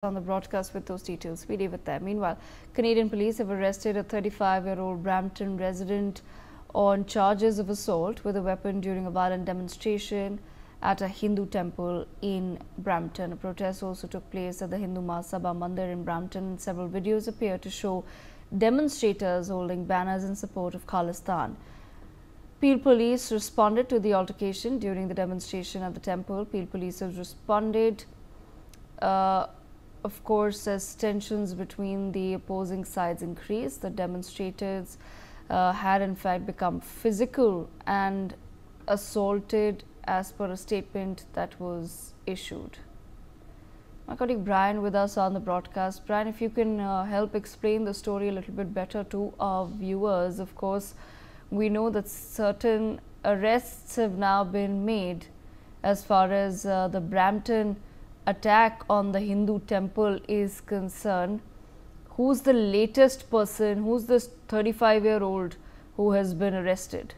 On the broadcast with those details. We leave it there. Meanwhile, Canadian police have arrested a 35-year-old Brampton resident on charges of assault with a weapon during a violent demonstration at a Hindu temple in Brampton. A protest also took place at the Hindu Sabha Mandir in Brampton. Several videos appear to show demonstrators holding banners in support of Khalistan. Peel police responded to the altercation during the demonstration at the temple. Peel police have responded of course, as tensions between the opposing sides increased. The demonstrators had in fact become physical and assaulted as per a statement that was issued. My colleague Brian with us on the broadcast. Brian, if you can help explain the story a little bit better to our viewers. Of course, we know that certain arrests have now been made as far as the Brampton attack on the Hindu temple is concerned. Who's the latest person? Who's this 35-year-old who has been arrested?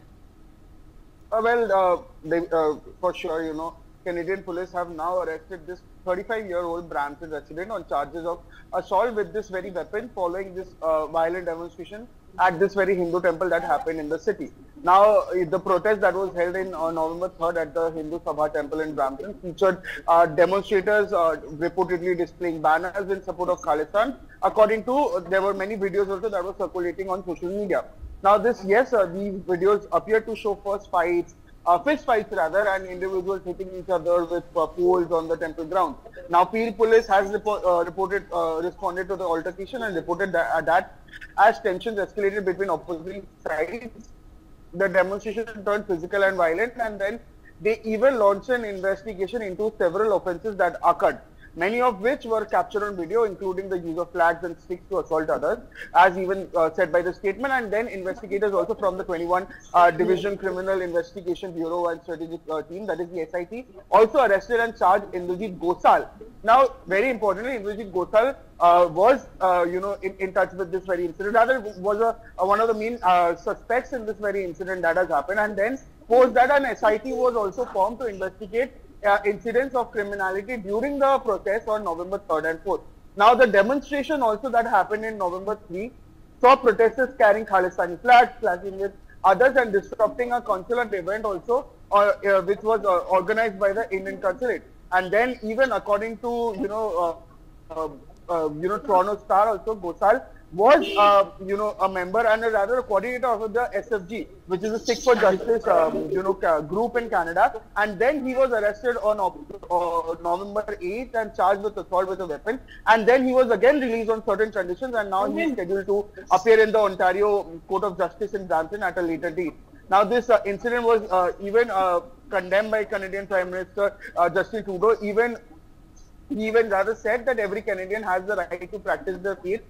For sure, Canadian police have now arrested this 35-year-old Brampton resident on charges of assault with this very weapon following this violent demonstration at this very Hindu temple that happened in the city. Now, the protest that was held in November 3rd at the Hindu Sabha temple in Brampton featured demonstrators reportedly displaying banners in support of Khalistan. According to, there were many videos also that were circulating on social media. Now, these videos appear to show fist fights rather, and individuals hitting each other with poles on the temple ground. Now, Peel police has responded to the altercation and reported that as tensions escalated between opposing sides, the demonstration turned physical and violent, and then they even launched an investigation into several offences that occurred, many of which were captured on video, including the use of flags and sticks to assault others, as even said by the statement. And then investigators also from the 21 Division Criminal Investigation Bureau and Strategic Team, that is the SIT, also arrested and charged Indrajit Gosal. Now, very importantly, Indrajit Gosal was, in touch with this very incident. Rather, was one of the main suspects in this very incident that has happened. And then, post that, an SIT was also formed to investigate incidents of criminality during the protest on November 3rd and 4th. Now, the demonstration also that happened in November 3 saw protesters carrying Khalistani flags, clashing with others, and disrupting a consular event also, which was organized by the Indian consulate. And then, even according to Toronto Star, also Gosal was a member and a coordinator of the SFG, which is a Sikh for Justice group in Canada. And then he was arrested on November 8th and charged with assault with a weapon. And then he was again released on certain conditions, and now he is scheduled to appear in the Ontario Court of Justice in Brampton at a later date. Now, this incident was even condemned by Canadian Prime Minister Justin Trudeau. He even rather said that every Canadian has the right to practice their faith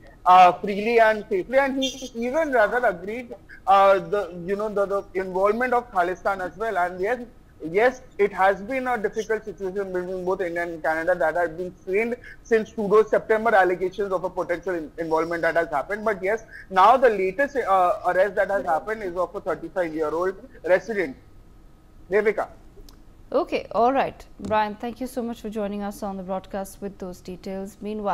freely and safely, and he even rather agreed the involvement of Khalistan as well. And yes, it has been a difficult situation between both India and Canada that has been strained since Trudeau's September allegations of a potential involvement that has happened. But yes, now the latest arrest that has happened is of a 35-year-old resident. Devika. Okay, all right. Brian, thank you so much for joining us on the broadcast with those details. Meanwhile,